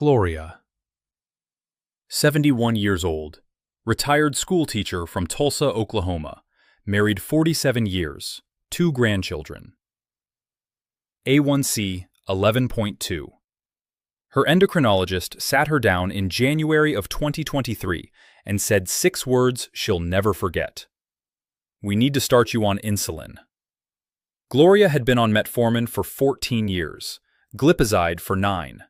Gloria, 71 years old, retired school teacher from Tulsa, Oklahoma, married 47 years, 2 grandchildren. A1c 11.2. Her endocrinologist sat her down in January of 2023 and said 6 words she'll never forget. "We need to start you on insulin." Gloria had been on metformin for 14 years, glipizide for 9.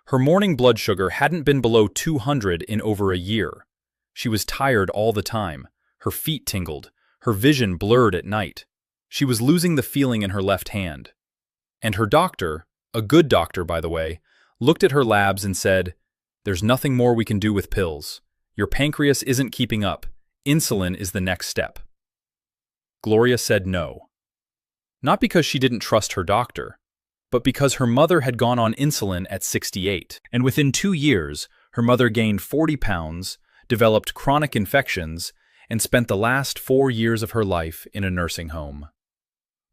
Her morning blood sugar hadn't been below 200 in over a year. She was tired all the time. Her feet tingled. Her vision blurred at night. She was losing the feeling in her left hand. And her doctor, a good doctor by the way, looked at her labs and said, "There's nothing more we can do with pills. Your pancreas isn't keeping up. Insulin is the next step." Gloria said no. Not because she didn't trust her doctor, but because her mother had gone on insulin at 68, and within 2 years, her mother gained 40 pounds, developed chronic infections, and spent the last 4 years of her life in a nursing home.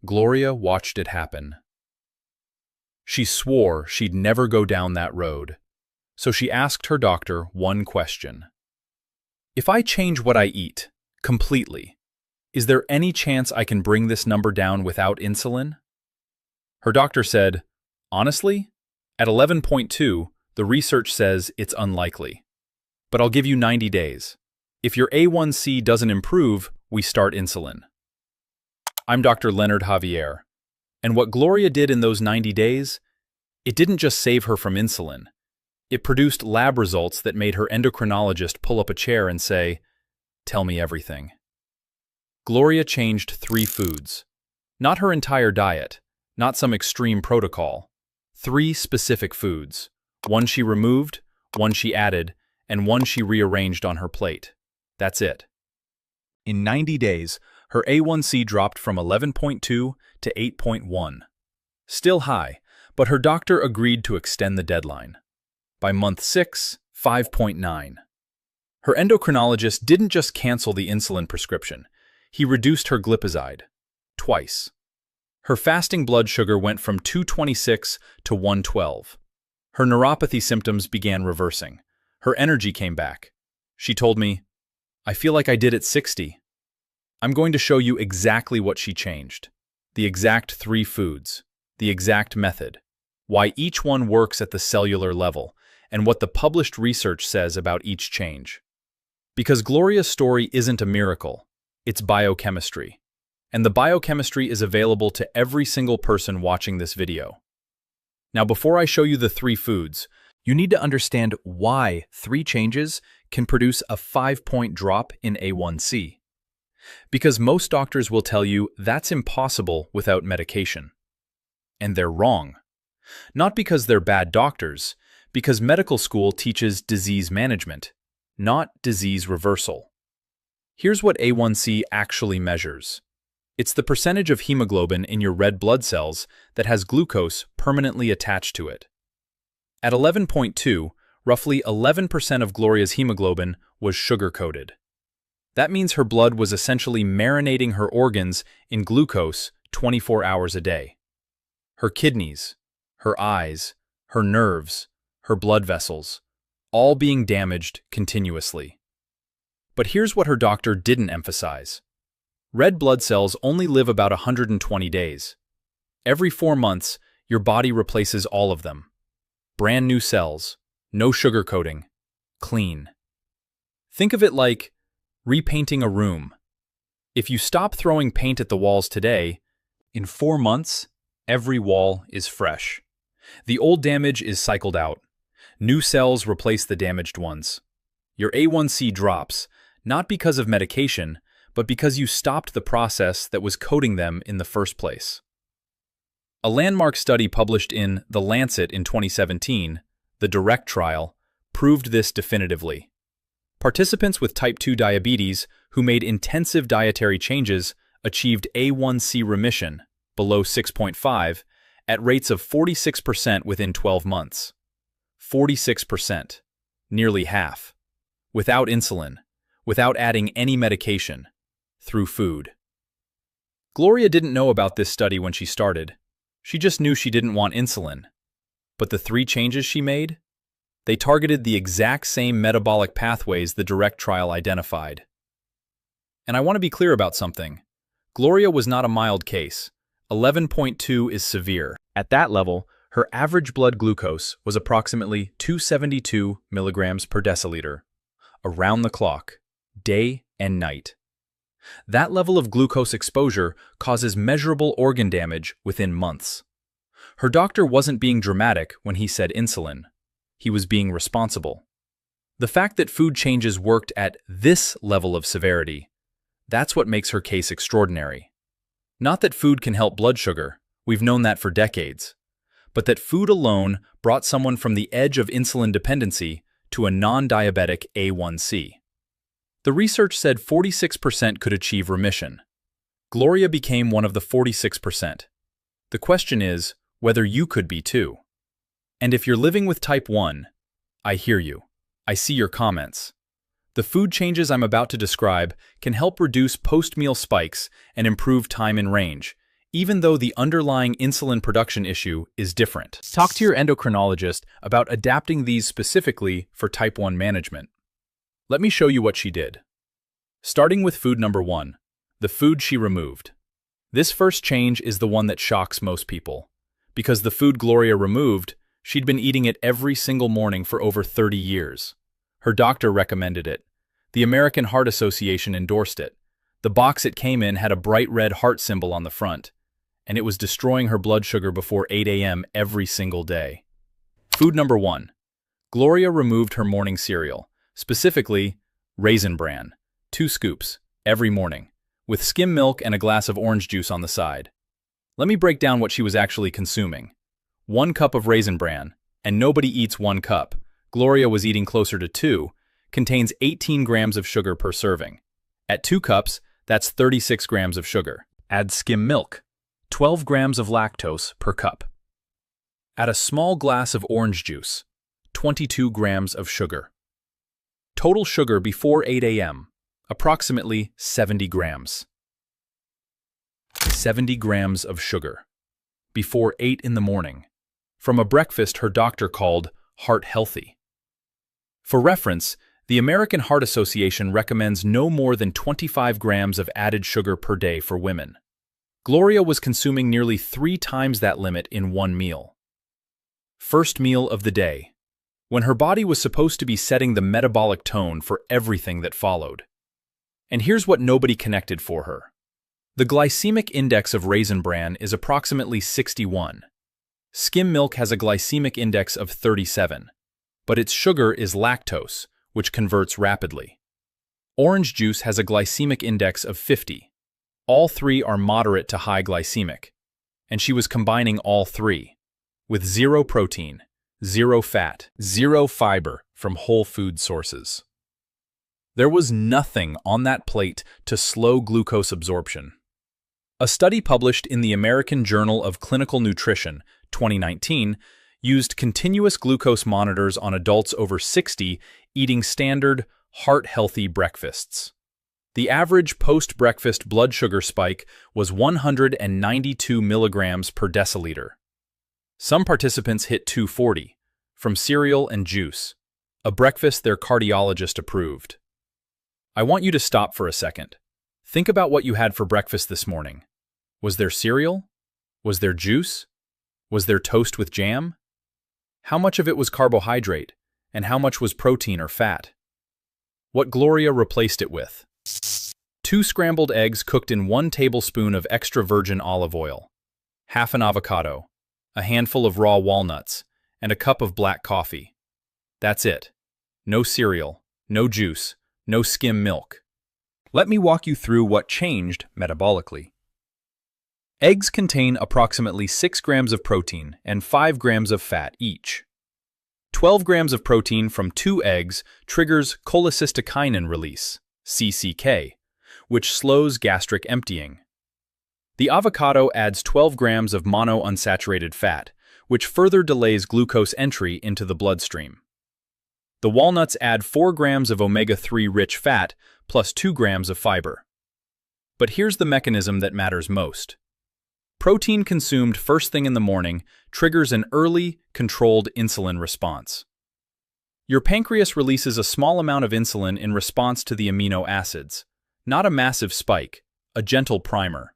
Gloria watched it happen. She swore she'd never go down that road, so she asked her doctor one question. "If I change what I eat, completely, is there any chance I can bring this number down without insulin?" Her doctor said, "Honestly, at 11.2, the research says it's unlikely. But I'll give you 90 days. If your A1c doesn't improve, we start insulin." I'm Dr. Leonard Javier, and what Gloria did in those 90 days, it didn't just save her from insulin. It produced lab results that made her endocrinologist pull up a chair and say, "Tell me everything." Gloria changed 3 foods. Not her entire diet, not some extreme protocol. 3 specific foods. 1 she removed, 1 she added, and 1 she rearranged on her plate. That's it. In 90 days, her A1c dropped from 11.2 to 8.1. Still high, but her doctor agreed to extend the deadline. By month 6, 5.9. Her endocrinologist didn't just cancel the insulin prescription. He reduced her glipizide. Twice. Her fasting blood sugar went from 226 to 112. Her neuropathy symptoms began reversing. Her energy came back. She told me, "I feel like I did at 60. I'm going to show you exactly what she changed. The exact 3 foods. The exact method. Why each one works at the cellular level, and what the published research says about each change. Because Gloria's story isn't a miracle. It's biochemistry. And the biochemistry is available to every single person watching this video. Now, before I show you the 3 foods, you need to understand why 3 changes can produce a 5-point drop in A1c. Because most doctors will tell you that's impossible without medication. And they're wrong. Not because they're bad doctors, because medical school teaches disease management, not disease reversal. Here's what A1c actually measures. It's the percentage of hemoglobin in your red blood cells that has glucose permanently attached to it. At 11.2, roughly 11% of Gloria's hemoglobin was sugar-coated. That means her blood was essentially marinating her organs in glucose 24 hours a day. Her kidneys, her eyes, her nerves, her blood vessels, all being damaged continuously. But here's what her doctor didn't emphasize. Red blood cells only live about 120 days. Every 4 months, your body replaces all of them. Brand new cells, no sugar coating, clean. Think of it like repainting a room. If you stop throwing paint at the walls today, in 4 months, every wall is fresh. The old damage is cycled out. New cells replace the damaged ones. Your A1c drops, not because of medication, but because you stopped the process that was coating them in the first place. A landmark study published in The Lancet in 2017, the DIRECT trial, proved this definitively. Participants with type 2 diabetes who made intensive dietary changes achieved A1c remission, below 6.5, at rates of 46% within 12 months. 46%, nearly half. Without insulin, without adding any medication, through food. Gloria didn't know about this study when she started. She just knew she didn't want insulin. But the 3 changes she made? They targeted the exact same metabolic pathways the direct trial identified. And I want to be clear about something. Gloria was not a mild case. 11.2 is severe. At that level, her average blood glucose was approximately 272 milligrams per deciliter, around the clock, day and night. That level of glucose exposure causes measurable organ damage within months. Her doctor wasn't being dramatic when he said insulin. He was being responsible. The fact that food changes worked at this level of severity, that's what makes her case extraordinary. Not that food can help blood sugar, we've known that for decades, but that food alone brought someone from the edge of insulin dependency to a non-diabetic A1c. The research said 46% could achieve remission. Gloria became one of the 46%. The question is whether you could be too. And if you're living with type 1, I hear you. I see your comments. The food changes I'm about to describe can help reduce post-meal spikes and improve time in range, even though the underlying insulin production issue is different. Talk to your endocrinologist about adapting these specifically for type 1 management. Let me show you what she did. Starting with food number 1, the food she removed. This first change is the one that shocks most people. Because the food Gloria removed, she'd been eating it every single morning for over 30 years. Her doctor recommended it. The American Heart Association endorsed it. The box it came in had a bright red heart symbol on the front, and it was destroying her blood sugar before 8 a.m. every single day. Food number 1. Gloria removed her morning cereal, specifically Raisin Bran, 2 scoops, every morning, with skim milk and a glass of orange juice on the side. Let me break down what she was actually consuming. 1 cup of Raisin Bran, and nobody eats 1 cup. Gloria was eating closer to 2, contains 18 grams of sugar per serving. At 2 cups, that's 36 grams of sugar. Add skim milk, 12 grams of lactose per cup. Add a small glass of orange juice, 22 grams of sugar. Total sugar before 8 a.m., approximately 70 grams. 70 grams of sugar. Before 8 in the morning. From a breakfast her doctor called heart healthy. For reference, the American Heart Association recommends no more than 25 grams of added sugar per day for women. Gloria was consuming nearly 3 times that limit in 1 meal. First meal of the day, when her body was supposed to be setting the metabolic tone for everything that followed. And here's what nobody connected for her. The glycemic index of Raisin Bran is approximately 61. Skim milk has a glycemic index of 37, but its sugar is lactose, which converts rapidly. Orange juice has a glycemic index of 50. All 3 are moderate to high glycemic, and she was combining all 3, with 0 protein, 0 fat, 0 fiber from whole food sources. There was nothing on that plate to slow glucose absorption. A study published in the American Journal of Clinical Nutrition, 2019, used continuous glucose monitors on adults over 60 eating standard, heart-healthy breakfasts. The average post-breakfast blood sugar spike was 192 milligrams per deciliter. Some participants hit 240, from cereal and juice, a breakfast their cardiologist approved. I want you to stop for a second. Think about what you had for breakfast this morning. Was there cereal? Was there juice? Was there toast with jam? How much of it was carbohydrate, and how much was protein or fat? What Gloria replaced it with? 2 scrambled eggs cooked in 1 tablespoon of extra virgin olive oil, half an avocado, a handful of raw walnuts, and a cup of black coffee. That's it. No cereal, no juice, no skim milk. Let me walk you through what changed metabolically. Eggs contain approximately 6 grams of protein and 5 grams of fat each. 12 grams of protein from 2 eggs triggers cholecystokinin release, CCK, which slows gastric emptying. The avocado adds 12 grams of monounsaturated fat, which further delays glucose entry into the bloodstream. The walnuts add 4 grams of omega-3 rich fat plus 2 grams of fiber. But here's the mechanism that matters most. Protein consumed first thing in the morning triggers an early, controlled insulin response. Your pancreas releases a small amount of insulin in response to the amino acids, not a massive spike, a gentle primer.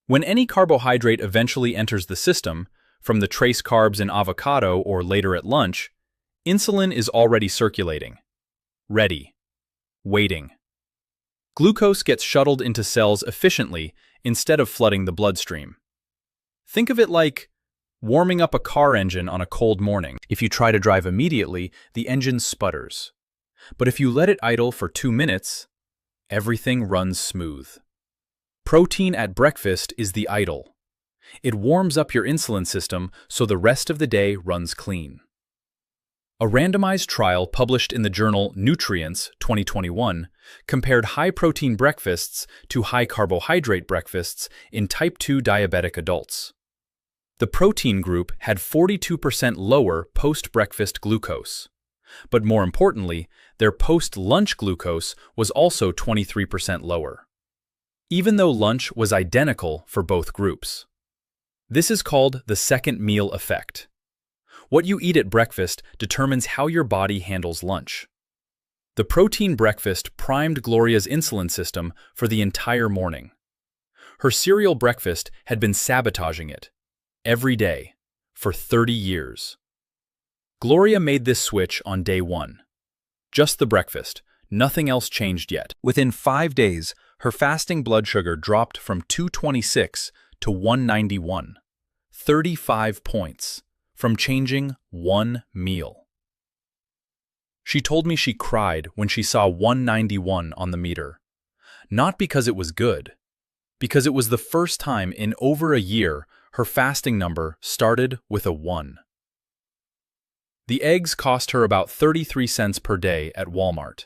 When any carbohydrate eventually enters the system, from the trace carbs in avocado or later at lunch, insulin is already circulating. Ready. Waiting. Glucose gets shuttled into cells efficiently instead of flooding the bloodstream. Think of it like warming up a car engine on a cold morning. If you try to drive immediately, the engine sputters. But if you let it idle for 2 minutes, everything runs smooth. Protein at breakfast is the idle. It warms up your insulin system so the rest of the day runs clean. A randomized trial published in the journal Nutrients 2021 compared high-protein breakfasts to high-carbohydrate breakfasts in type 2 diabetic adults. The protein group had 42% lower post-breakfast glucose. But more importantly, their post-lunch glucose was also 23% lower, even though lunch was identical for both groups. This is called the second meal effect. What you eat at breakfast determines how your body handles lunch. The protein breakfast primed Gloria's insulin system for the entire morning. Her cereal breakfast had been sabotaging it, every day, for 30 years. Gloria made this switch on day 1. Just the breakfast, nothing else changed yet. Within 5 days, her fasting blood sugar dropped from 226 to 191, 35 points, from changing one meal. She told me she cried when she saw 191 on the meter. Not because it was good, because it was the first time in over a year her fasting number started with a 1. The eggs cost her about 33 cents per day at Walmart.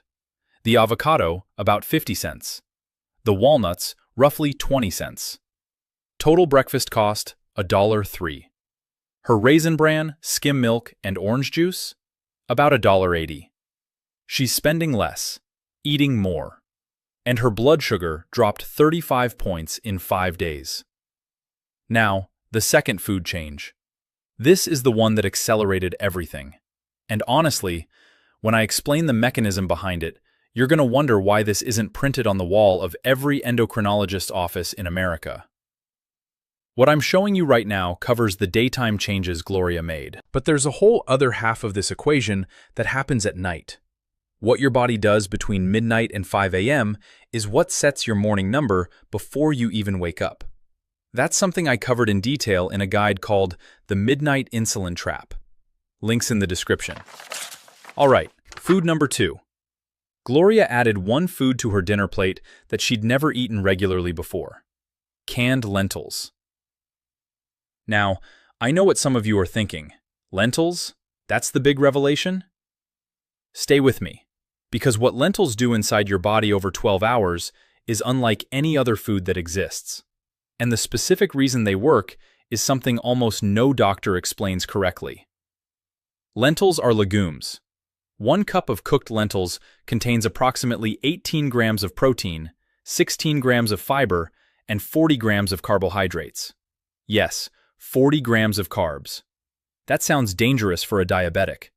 The avocado, about 50 cents. The walnuts, roughly 20 cents. Total breakfast cost, $1.03. Her Raisin Bran, skim milk, and orange juice, about $1.80. She's spending less, eating more. And her blood sugar dropped 35 points in 5 days. Now, the second food change. This is the one that accelerated everything. And honestly, when I explain the mechanism behind it, you're going to wonder why this isn't printed on the wall of every endocrinologist's office in America. What I'm showing you right now covers the daytime changes Gloria made. But there's a whole other half of this equation that happens at night. What your body does between midnight and 5 a.m. is what sets your morning number before you even wake up. That's something I covered in detail in a guide called The Midnight Insulin Trap. Links in the description. All right, food number 2. Gloria added one food to her dinner plate that she'd never eaten regularly before: canned lentils. Now, I know what some of you are thinking. Lentils? That's the big revelation? Stay with me, because what lentils do inside your body over 12 hours is unlike any other food that exists. And the specific reason they work is something almost no doctor explains correctly. Lentils are legumes. 1 cup of cooked lentils contains approximately 18 grams of protein, 16 grams of fiber, and 40 grams of carbohydrates. Yes, 40 grams of carbs. That sounds dangerous for a diabetic.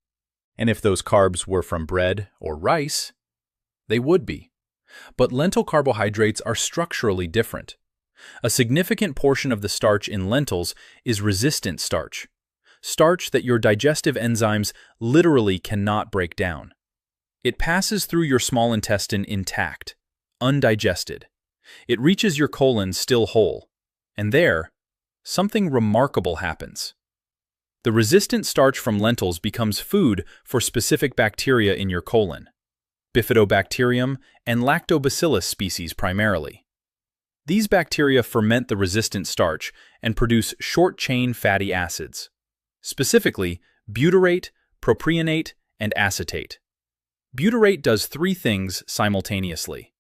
And if those carbs were from bread or rice, they would be. But lentil carbohydrates are structurally different. A significant portion of the starch in lentils is resistant starch, starch that your digestive enzymes literally cannot break down. It passes through your small intestine intact, undigested. It reaches your colon still whole, and there, something remarkable happens. The resistant starch from lentils becomes food for specific bacteria in your colon, Bifidobacterium and Lactobacillus species primarily. These bacteria ferment the resistant starch and produce short-chain fatty acids, specifically butyrate, propionate, and acetate. Butyrate does 3 things simultaneously.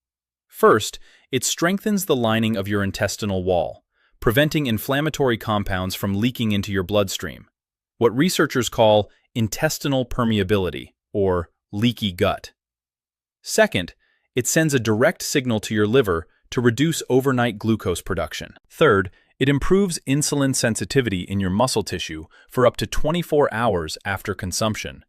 First, it strengthens the lining of your intestinal wall, preventing inflammatory compounds from leaking into your bloodstream, what researchers call intestinal permeability, or leaky gut. Second, it sends a direct signal to your liver to reduce overnight glucose production. Third, it improves insulin sensitivity in your muscle tissue for up to 24 hours after consumption.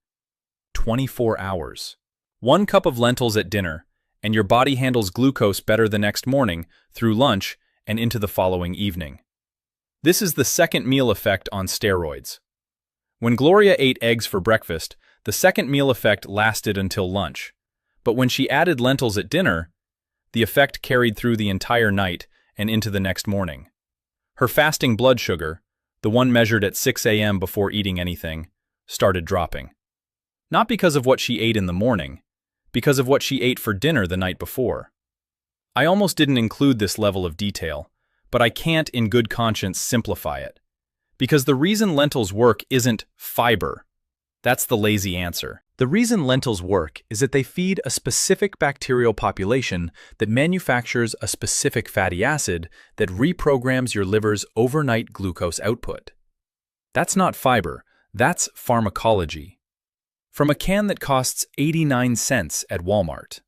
24 hours. 1 cup of lentils at dinner, and your body handles glucose better the next morning, through lunch, and into the following evening. This is the second meal effect on steroids. When Gloria ate eggs for breakfast, the second meal effect lasted until lunch. But when she added lentils at dinner, the effect carried through the entire night and into the next morning. Her fasting blood sugar, the one measured at 6 a.m. before eating anything, started dropping. Not because of what she ate in the morning, because of what she ate for dinner the night before. I almost didn't include this level of detail, but I can't in good conscience simplify it. Because the reason lentils work isn't fiber. That's the lazy answer. The reason lentils work is that they feed a specific bacterial population that manufactures a specific fatty acid that reprograms your liver's overnight glucose output. That's not fiber, that's pharmacology. From a can that costs 89 cents at Walmart.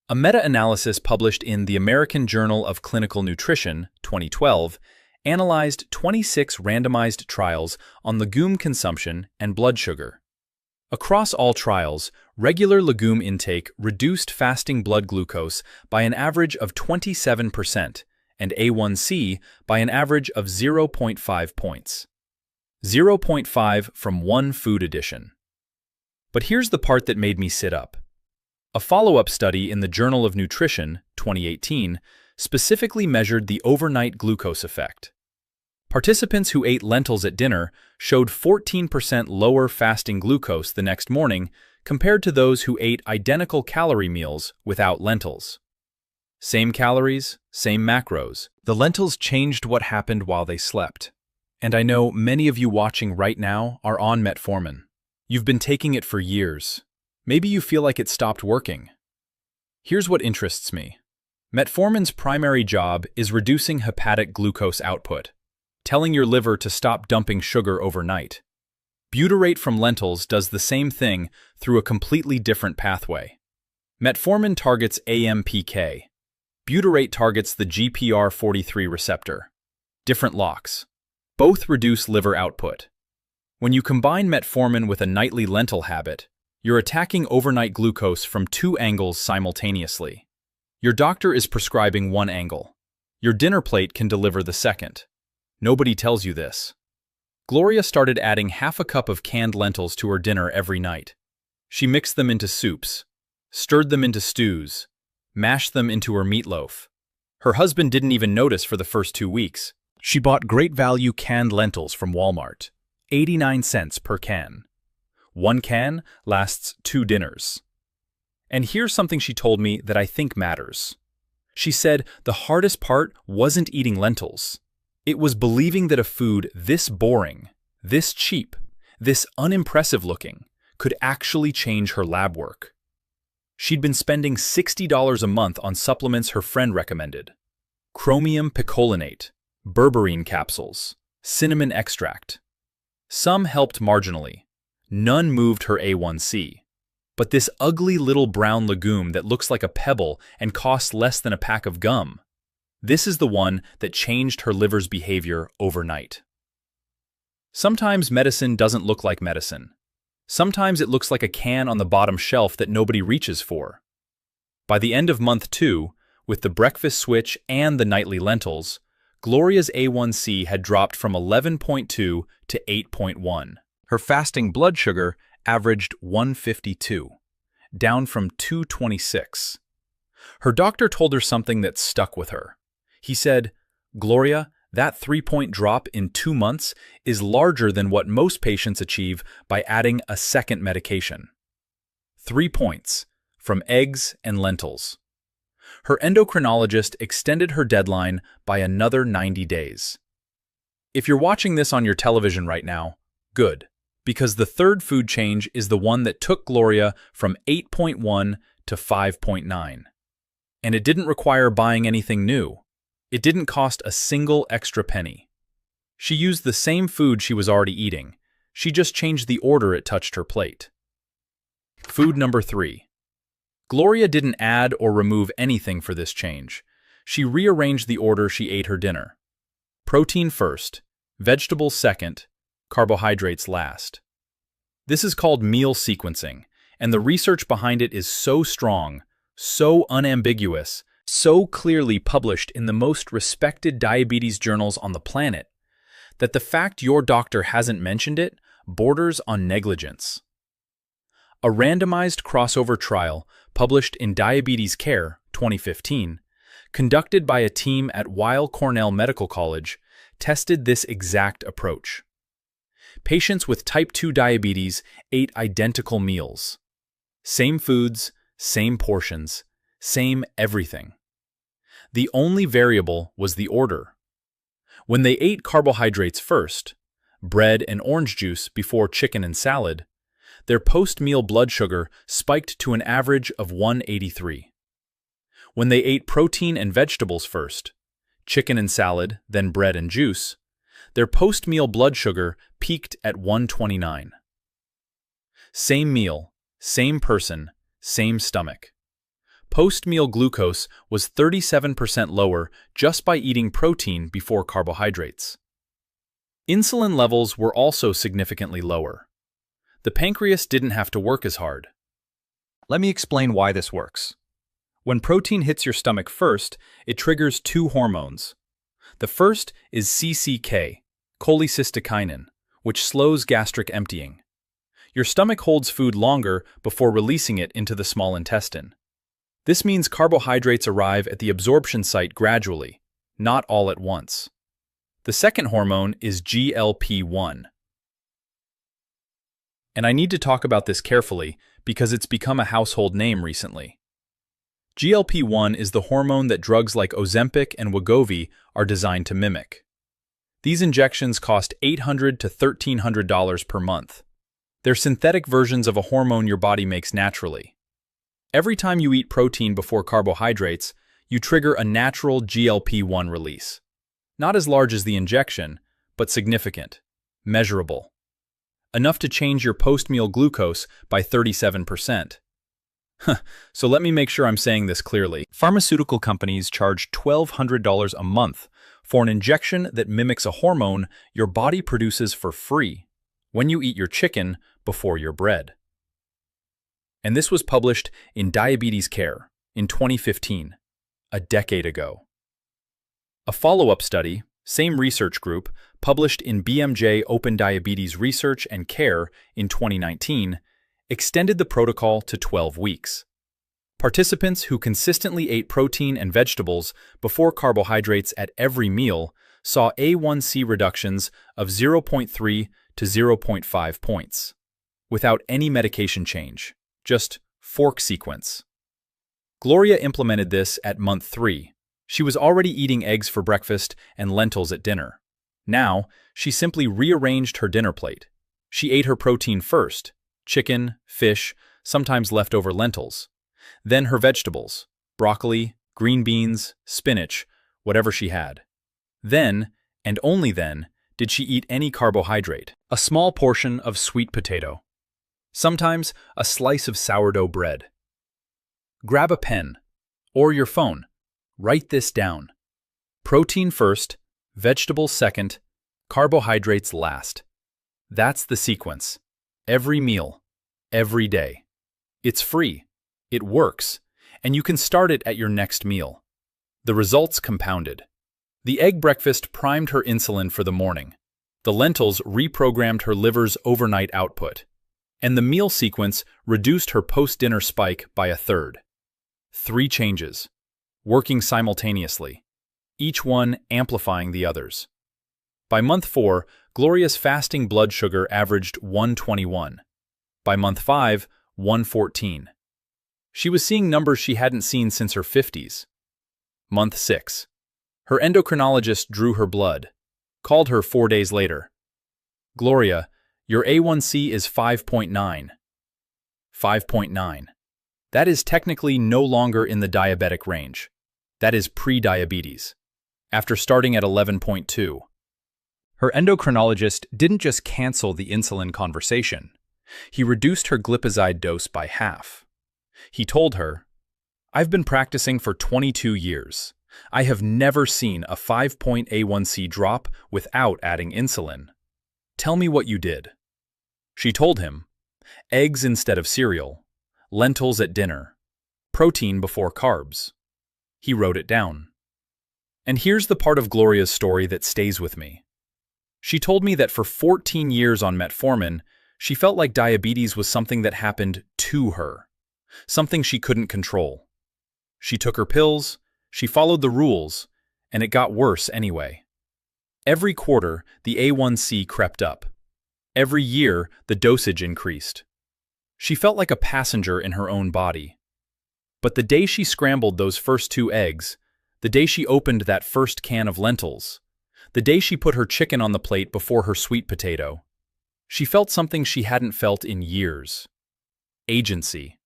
A meta-analysis published in the American Journal of Clinical Nutrition, 2012, analyzed 26 randomized trials on legume consumption and blood sugar. Across all trials, regular legume intake reduced fasting blood glucose by an average of 27% and A1c by an average of 0.5 points. 0.5 from one food addition. But here's the part that made me sit up. A follow-up study in the Journal of Nutrition, 2018, specifically measured the overnight glucose effect. Participants who ate lentils at dinner showed 14% lower fasting glucose the next morning compared to those who ate identical calorie meals without lentils. Same calories, same macros. The lentils changed what happened while they slept. And I know many of you watching right now are on metformin. You've been taking it for years. Maybe you feel like it stopped working. Here's what interests me. Metformin's primary job is reducing hepatic glucose output, telling your liver to stop dumping sugar overnight. Butyrate from lentils does the same thing through a completely different pathway. Metformin targets AMPK. Butyrate targets the GPR43 receptor. Different locks. Both reduce liver output. When you combine metformin with a nightly lentil habit, you're attacking overnight glucose from 2 angles simultaneously. Your doctor is prescribing one angle. Your dinner plate can deliver the second. Nobody tells you this. Gloria started adding half a cup of canned lentils to her dinner every night. She mixed them into soups, stirred them into stews, mashed them into her meatloaf. Her husband didn't even notice for the first 2 weeks. She bought great value canned lentils from Walmart. 89 cents per can. 1 can lasts 2 dinners. And here's something she told me that I think matters. She said the hardest part wasn't eating lentils. It was believing that a food this boring, this cheap, this unimpressive looking could actually change her lab work. She'd been spending $60 a month on supplements her friend recommended. Chromium picolinate, berberine capsules, cinnamon extract. Some helped marginally. None moved her A1c. But this ugly little brown legume that looks like a pebble and costs less than a pack of gum. This is the one that changed her liver's behavior overnight. Sometimes medicine doesn't look like medicine. Sometimes it looks like a can on the bottom shelf that nobody reaches for. By the end of month 2, with the breakfast switch and the nightly lentils, Gloria's A1c had dropped from 11.2 to 8.1. Her fasting blood sugar averaged 152, down from 226. Her doctor told her something that stuck with her. He said, "Gloria, that 3-point drop in 2 months is larger than what most patients achieve by adding a second medication." 3 points, from eggs and lentils. Her endocrinologist extended her deadline by another 90 days. If you're watching this on your television right now, good, because the third food change is the one that took Gloria from 8.1 to 5.9. And it didn't require buying anything new. It didn't cost a single extra penny. She used the same food she was already eating. She just changed the order it touched her plate. Food number 3. Gloria didn't add or remove anything for this change. She rearranged the order she ate her dinner. Protein first, vegetables second, carbohydrates last. This is called meal sequencing, and the research behind it is so strong, so unambiguous, so clearly published in the most respected diabetes journals on the planet, that the fact your doctor hasn't mentioned it borders on negligence. A randomized crossover trial published in Diabetes Care 2015, conducted by a team at Weill Cornell Medical College, tested this exact approach. Patients with type 2 diabetes ate identical meals. Same foods, same portions, same everything. The only variable was the order. When they ate carbohydrates first, bread and orange juice before chicken and salad, their post-meal blood sugar spiked to an average of 183. When they ate protein and vegetables first, chicken and salad, then bread and juice, their post-meal blood sugar peaked at 129. Same meal, same person, same stomach. Post-meal glucose was 37% lower just by eating protein before carbohydrates. Insulin levels were also significantly lower. The pancreas didn't have to work as hard. Let me explain why this works. When protein hits your stomach first, it triggers two hormones. The first is CCK, cholecystokinin, which slows gastric emptying. Your stomach holds food longer before releasing it into the small intestine. This means carbohydrates arrive at the absorption site gradually, not all at once. The second hormone is GLP-1. And I need to talk about this carefully because it's become a household name recently. GLP-1 is the hormone that drugs like Ozempic and Wegovy are designed to mimic. These injections cost $800 to $1,300 per month. They're synthetic versions of a hormone your body makes naturally. Every time you eat protein before carbohydrates, you trigger a natural GLP-1 release. Not as large as the injection, but significant, measurable. Enough to change your post-meal glucose by 37%. So let me make sure I'm saying this clearly. Pharmaceutical companies charge $1,200 a month for an injection that mimics a hormone your body produces for free when you eat your chicken before your bread. And this was published in Diabetes Care in 2015, a decade ago. A follow-up study, same research group, published in BMJ Open Diabetes Research and Care in 2019, extended the protocol to 12 weeks. Participants who consistently ate protein and vegetables before carbohydrates at every meal saw A1c reductions of 0.3 to 0.5 points, without any medication change, just fork sequence. Gloria implemented this at month 3. She was already eating eggs for breakfast and lentils at dinner. Now, she simply rearranged her dinner plate. She ate her protein first, chicken, fish, sometimes leftover lentils. Then her vegetables, broccoli, green beans, spinach, whatever she had. Then, and only then, did she eat any carbohydrate. A small portion of sweet potato. Sometimes a slice of sourdough bread. Grab a pen or your phone. Write this down. Protein first, vegetables second, carbohydrates last. That's the sequence. Every meal, every day. It's free, it works, and you can start it at your next meal. The results compounded. The egg breakfast primed her insulin for the morning. The lentils reprogrammed her liver's overnight output. And the meal sequence reduced her post-dinner spike by a third. 3 changes, working simultaneously, each one amplifying the others. By month 4, Gloria's fasting blood sugar averaged 121. By month 5, 114. She was seeing numbers she hadn't seen since her 50s. Month 6. Her endocrinologist drew her blood, called her 4 days later. Gloria, your A1c is 5.9. 5.9. That is technically no longer in the diabetic range. That is pre-diabetes, after starting at 11.2. Her endocrinologist didn't just cancel the insulin conversation. He reduced her glipizide dose by half. He told her, "I've been practicing for 22 years. I have never seen a 5-point A1c drop without adding insulin. Tell me what you did." She told him, eggs instead of cereal, lentils at dinner, protein before carbs. He wrote it down. And here's the part of Gloria's story that stays with me. She told me that for 14 years on metformin, she felt like diabetes was something that happened to her, something she couldn't control. She took her pills, she followed the rules, and it got worse anyway. Every quarter, the A1c crept up. Every year, the dosage increased. She felt like a passenger in her own body. But the day she scrambled those first 2 eggs, the day she opened that first can of lentils, the day she put her chicken on the plate before her sweet potato, she felt something she hadn't felt in years. Agency.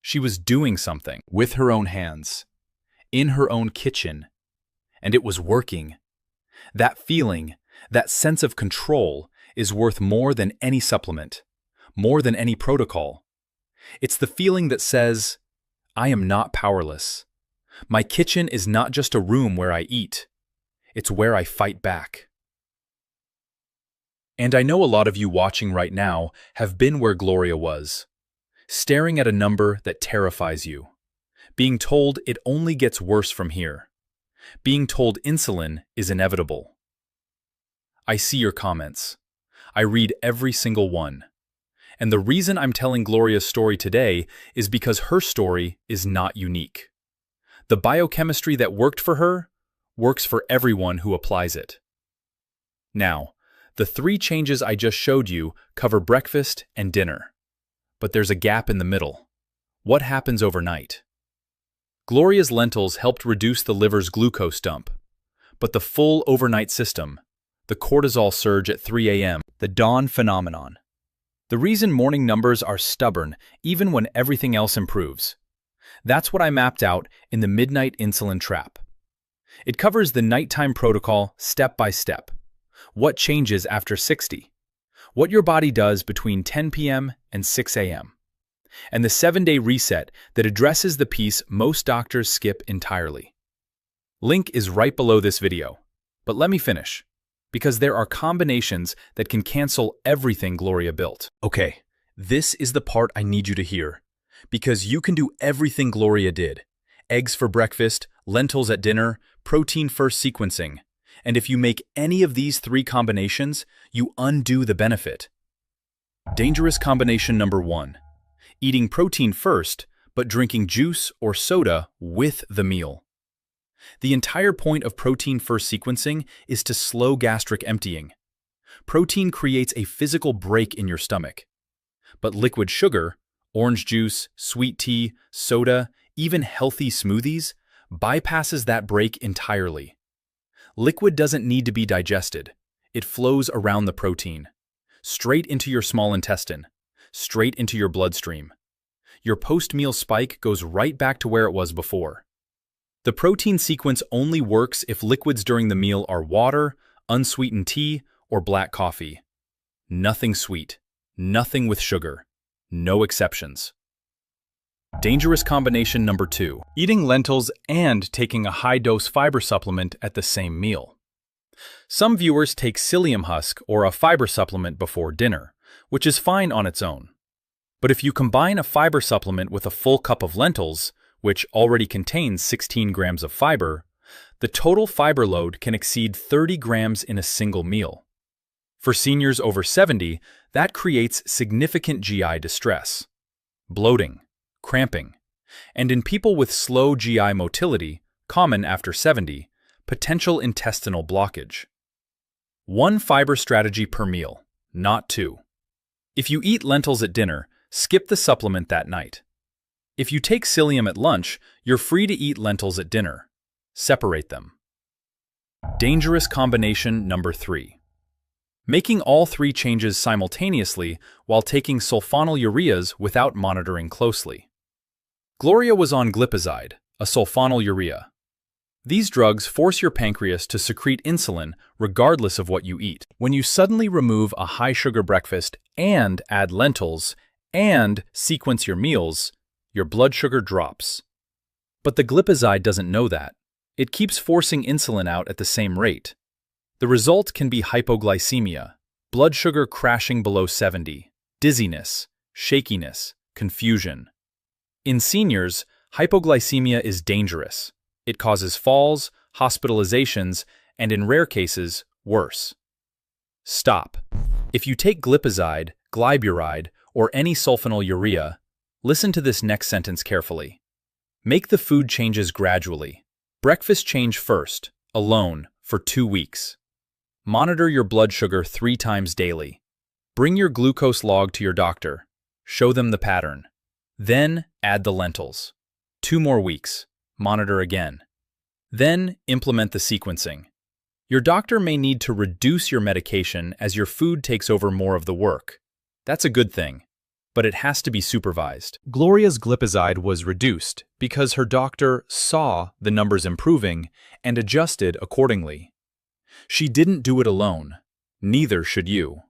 She was doing something with her own hands, in her own kitchen, and it was working. That feeling, that sense of control, is worth more than any supplement, more than any protocol. It's the feeling that says, I am not powerless. My kitchen is not just a room where I eat. It's where I fight back. And I know a lot of you watching right now have been where Gloria was, staring at a number that terrifies you, being told it only gets worse from here, being told insulin is inevitable. I see your comments. I read every single one. And the reason I'm telling Gloria's story today is because her story is not unique. The biochemistry that worked for her works for everyone who applies it. Now, the 3 changes I just showed you cover breakfast and dinner. But there's a gap in the middle. What happens overnight? Gloria's lentils helped reduce the liver's glucose dump. But the full overnight system, the cortisol surge at 3 a.m., the dawn phenomenon. The reason morning numbers are stubborn even when everything else improves. That's what I mapped out in the Midnight Insulin Trap. It covers the nighttime protocol step by step. What changes after 60? What your body does between 10 p.m. and 6 a.m. And the 7-day reset that addresses the piece most doctors skip entirely. Link is right below this video. But let me finish, because there are combinations that can cancel everything Gloria built. Okay, this is the part I need you to hear, because you can do everything Gloria did. Eggs for breakfast, lentils at dinner, protein first sequencing. And if you make any of these 3 combinations, you undo the benefit. Dangerous combination number 1. Eating protein first, but drinking juice or soda with the meal. The entire point of protein first sequencing is to slow gastric emptying. Protein creates a physical break in your stomach. But liquid sugar, orange juice, sweet tea, soda, even healthy smoothies, bypasses that break entirely. Liquid doesn't need to be digested. It flows around the protein, straight into your small intestine, straight into your bloodstream. Your post-meal spike goes right back to where it was before. The protein sequence only works if liquids during the meal are water, unsweetened tea, or black coffee. Nothing sweet, nothing with sugar, no exceptions. Dangerous combination number 2. Eating lentils and taking a high-dose fiber supplement at the same meal. Some viewers take psyllium husk or a fiber supplement before dinner, which is fine on its own. But if you combine a fiber supplement with a full cup of lentils, which already contains 16 grams of fiber, the total fiber load can exceed 30 grams in a single meal. For seniors over 70, that creates significant GI distress, bloating, cramping, and in people with slow GI motility, common after 70, potential intestinal blockage. 1 fiber strategy per meal, not 2. If you eat lentils at dinner, skip the supplement that night. If you take psyllium at lunch, you're free to eat lentils at dinner. Separate them. Dangerous combination number 3. Making all 3 changes simultaneously while taking sulfonylureas without monitoring closely. Gloria was on glipizide, a sulfonylurea. These drugs force your pancreas to secrete insulin regardless of what you eat. When you suddenly remove a high-sugar breakfast and add lentils and sequence your meals, your blood sugar drops. But the glipizide doesn't know that. It keeps forcing insulin out at the same rate. The result can be hypoglycemia, blood sugar crashing below 70, dizziness, shakiness, confusion. In seniors, hypoglycemia is dangerous. It causes falls, hospitalizations, and in rare cases, worse. Stop. If you take glipizide, glyburide, or any sulfonylurea, listen to this next sentence carefully. Make the food changes gradually. Breakfast change first, alone, for 2 weeks. Monitor your blood sugar 3 times daily. Bring your glucose log to your doctor. Show them the pattern. Then add the lentils. 2 more weeks. Monitor again. Then implement the sequencing. Your doctor may need to reduce your medication as your food takes over more of the work. That's a good thing, but it has to be supervised. Gloria's glipizide was reduced because her doctor saw the numbers improving and adjusted accordingly. She didn't do it alone. Neither should you.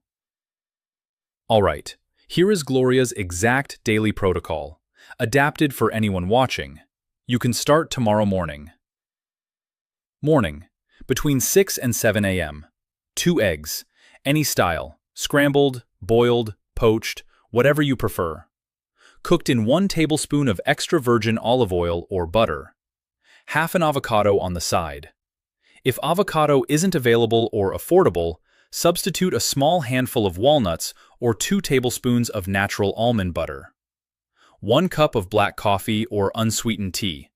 All right, here is Gloria's exact daily protocol, adapted for anyone watching. You can start tomorrow morning. Morning, between 6 and 7 a.m. 2 eggs, any style, scrambled, boiled, poached, whatever you prefer. Cooked in 1 tablespoon of extra virgin olive oil or butter. Half an avocado on the side. If avocado isn't available or affordable, substitute a small handful of walnuts or 2 tablespoons of natural almond butter. 1 cup of black coffee or unsweetened tea.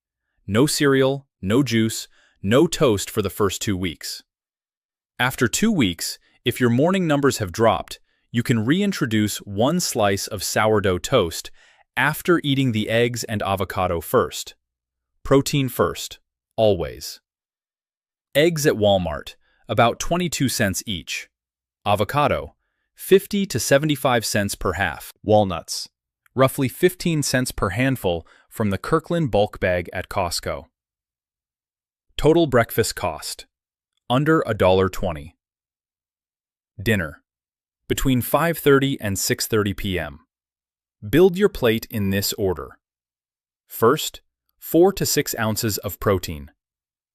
No cereal, no juice, no toast for the first 2 weeks. After 2 weeks, if your morning numbers have dropped, you can reintroduce 1 slice of sourdough toast after eating the eggs and avocado first. Protein first, always. Eggs at Walmart, about 22 cents each. Avocado, 50 to 75 cents per half. Walnuts, roughly 15 cents per handful from the Kirkland bulk bag at Costco. Total breakfast cost, under $1.20. Dinner, between 5:30 and 6:30 p.m. Build your plate in this order. First, 4 to 6 ounces of protein.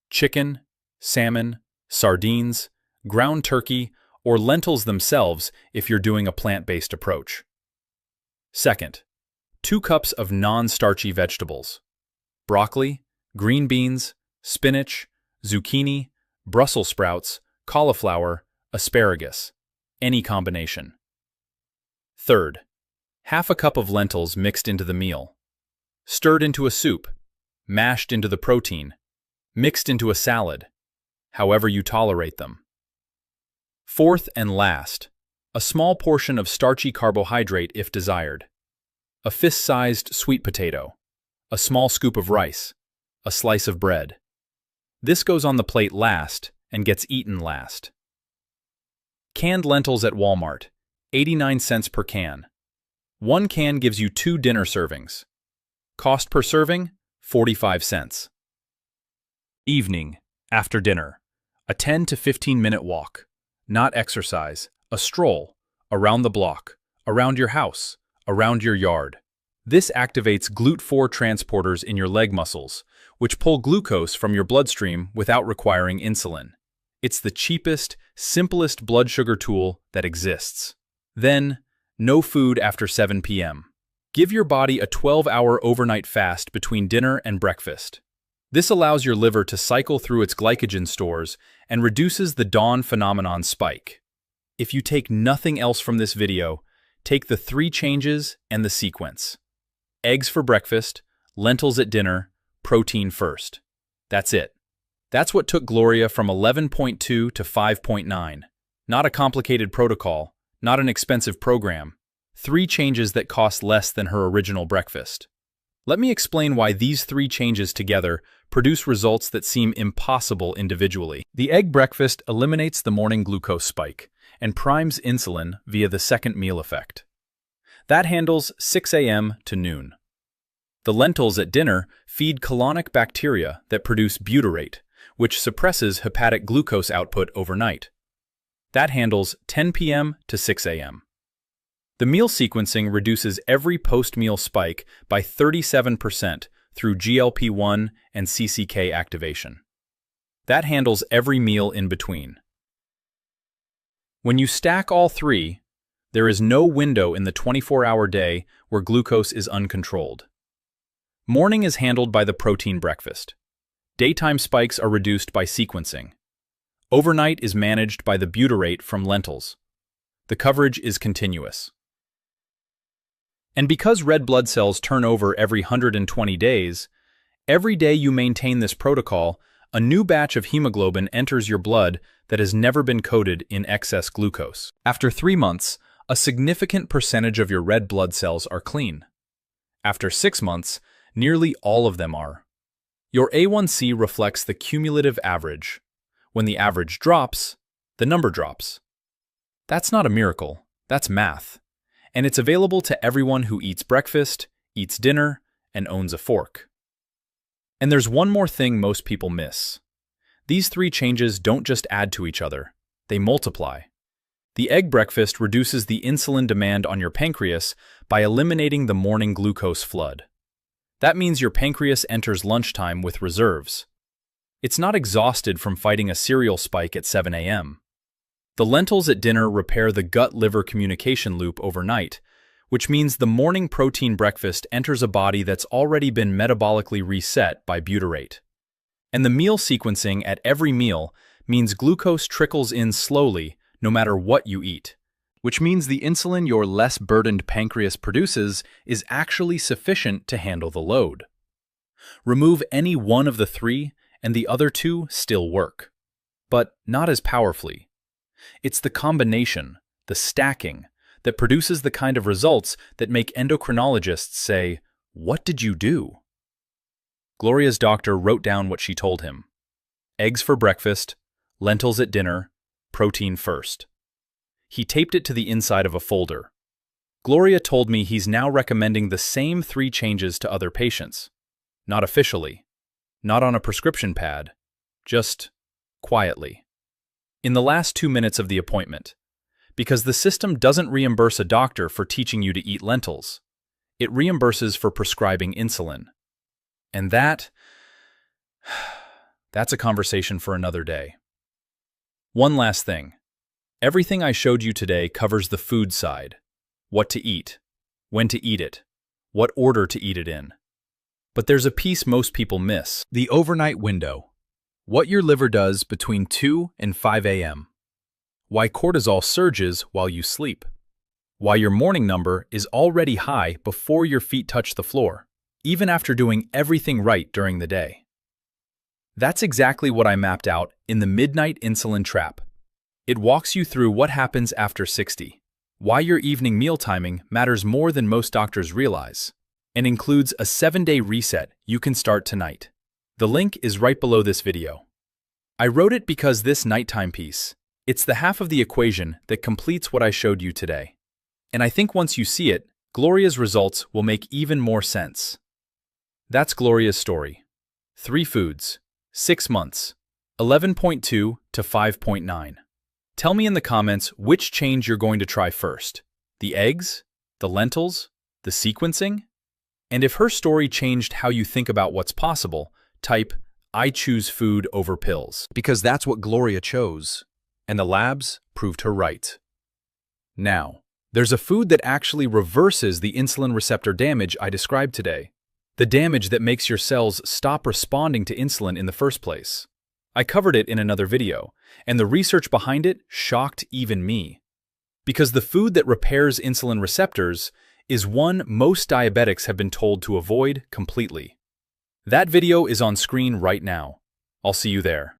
Chicken, salmon, sardines, ground turkey, or lentils themselves if you're doing a plant-based approach. Second, 2 cups of non-starchy vegetables. Broccoli, green beans, spinach, zucchini, Brussels sprouts, cauliflower, asparagus, any combination. Third, half a cup of lentils mixed into the meal. Stirred into a soup, mashed into the protein, mixed into a salad, however you tolerate them. Fourth and last, a small portion of starchy carbohydrate if desired. A fist-sized sweet potato, a small scoop of rice, a slice of bread. This goes on the plate last and gets eaten last. Canned lentils at Walmart, 89 cents per can. 1 can gives you 2 dinner servings. Cost per serving, 45 cents. Evening, after dinner, a 10 to 15-minute walk. Not exercise, a stroll, around the block, around your house, around your yard. This activates GLUT4 transporters in your leg muscles, which pull glucose from your bloodstream without requiring insulin. It's the cheapest, simplest blood sugar tool that exists. Then, no food after 7 p.m. Give your body a 12-hour overnight fast between dinner and breakfast. This allows your liver to cycle through its glycogen stores and reduces the dawn phenomenon spike. If you take nothing else from this video, take the 3 changes and the sequence. Eggs for breakfast, lentils at dinner, protein first. That's it. That's what took Gloria from 11.2 to 5.9. Not a complicated protocol, not an expensive program. 3 changes that cost less than her original breakfast. Let me explain why these 3 changes together produce results that seem impossible individually. The egg breakfast eliminates the morning glucose spike and primes insulin via the second meal effect. That handles 6 a.m. to noon. The lentils at dinner feed colonic bacteria that produce butyrate, which suppresses hepatic glucose output overnight. That handles 10 p.m. to 6 a.m. The meal sequencing reduces every post-meal spike by 37% through GLP-1 and CCK activation. That handles every meal in between. When you stack all 3, There is no window in the 24-hour day where glucose is uncontrolled. Morning is handled by the protein breakfast. Daytime spikes are reduced by sequencing. Overnight is managed by the butyrate from lentils. The coverage is continuous. And because red blood cells turn over every 120 days, every day you maintain this protocol, a new batch of hemoglobin enters your blood that has never been coated in excess glucose. After 3 months, a significant percentage of your red blood cells are clean. After 6 months, nearly all of them are. Your A1c reflects the cumulative average. When the average drops, the number drops. That's not a miracle, that's math. And it's available to everyone who eats breakfast, eats dinner, and owns a fork. And there's one more thing most people miss. These 3 changes don't just add to each other, they multiply. The egg breakfast reduces the insulin demand on your pancreas by eliminating the morning glucose flood. That means your pancreas enters lunchtime with reserves. It's not exhausted from fighting a cereal spike at 7 a.m. The lentils at dinner repair the gut-liver communication loop overnight, which means the morning protein breakfast enters a body that's already been metabolically reset by butyrate. And the meal sequencing at every meal means glucose trickles in slowly no matter what you eat, which means the insulin your less burdened pancreas produces is actually sufficient to handle the load. Remove any one of the 3, and the other 2 still work, but not as powerfully. It's the combination, the stacking, that produces the kind of results that make endocrinologists say, "What did you do?" Gloria's doctor wrote down what she told him. Eggs for breakfast, lentils at dinner, protein first. He taped it to the inside of a folder. Gloria told me he's now recommending the same 3 changes to other patients. Not officially, not on a prescription pad, just quietly. In the last 2 minutes of the appointment, because the system doesn't reimburse a doctor for teaching you to eat lentils. It reimburses for prescribing insulin. And that's a conversation for another day. One last thing. Everything I showed you today covers the food side. What to eat, when to eat it, what order to eat it in. But there's a piece most people miss, the overnight window. What your liver does between 2 and 5 a.m. Why cortisol surges while you sleep. Why your morning number is already high before your feet touch the floor, even after doing everything right during the day. That's exactly what I mapped out in the Midnight Insulin Trap. It walks you through what happens after 60, why your evening meal timing matters more than most doctors realize, and includes a 7-day reset you can start tonight. The link is right below this video. I wrote it because this nighttime piece, it's the half of the equation that completes what I showed you today. And I think once you see it, Gloria's results will make even more sense. That's Gloria's story. 3 foods, 6 months, 11.2 to 5.9. Tell me in the comments which change you're going to try first. The eggs? The lentils? The sequencing? And if her story changed how you think about what's possible, type, "I choose food over pills." Because that's what Gloria chose. And the labs proved her right. Now, there's a food that actually reverses the insulin receptor damage I described today. The damage that makes your cells stop responding to insulin in the first place. I covered it in another video, and the research behind it shocked even me. Because the food that repairs insulin receptors is one most diabetics have been told to avoid completely. That video is on screen right now. I'll see you there.